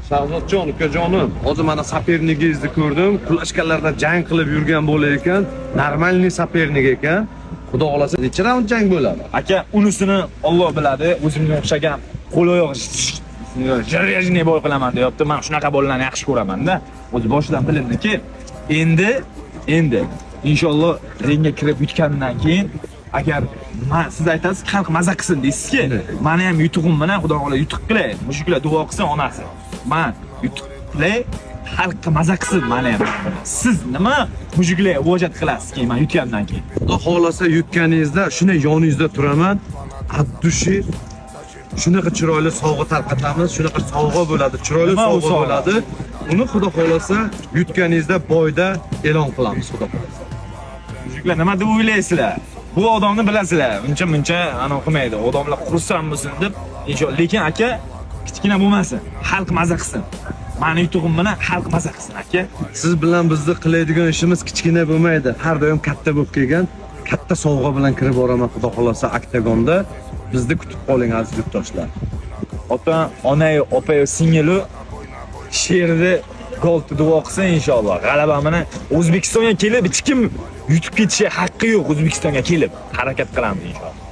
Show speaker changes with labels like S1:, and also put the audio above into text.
S1: Shahzodjon ukajonim, hozir mana sapernigingizni ko'rdim. Kulashkalarda jang qilib yurgan bo'lar ekan. Normalniy sapernik ekan. Xudo xolasa necha raund jang bo'ladi?
S2: Aka, unisini Alloh biladi. O'zimga o'xshagan qo'l oyoq jarajni boy qilaman deyapti. Men shunaqa bolalarni yaxshi ko'raman-da. O'zi boshidan bilindiki, endi inshaalloh ringga kirib yutgandan keyin agar siz aytasiz, xalq maza qilsin deysiz-ki, meni ham yutug'im bilan Xudo xola yutuq qilay. Mushuklar duo qilsin onasi. Men yutuq qilay, xalqqa maza qilsin meni ham. Siz nima mushuklar vojat qilasiz-ki, men yutgandan keyin?
S1: Xudo xolasa yutganingizda shunday yoningizda turaman. Abdushi shunaqa chiroyli sovg'a tarqatamiz, shunaqa sovg'a bo'ladi, chiroyli sovg'a bo'ladi. Uni Xudo xolasa yutganingizda boyda e'lon qilamiz, Xudo xolasa.
S2: Mushuklar nima deb o'ylaysizlar? Bu odamni bilasizlar. Uncha ana qilmaydi. Odamlar xursand bo'lsin deb, inshaalloh. Lekin aka, kichkina bo'lmasin. Xalq maza qilsin. Meni yutug'im bilan xalq maza qilsin, aka.
S1: Siz bilan bizni qilaydigan ishimiz kichkina bo'lmaydi. Har doim katta bo'lib kelgan, katta sovg'a bilan kirib boraman, Xudo xolasa oktagonda. Bizni kutib qoling aziz yurtdoshlar.
S2: Ota, onay, opa, singili sherni gol duo qilsin inshaalloh. G'alabamni O'zbekistonga kelib hech kim yutib ketishi haqqi yo'q. O'zbekistonga kelib harakat qilamiz inshaalloh.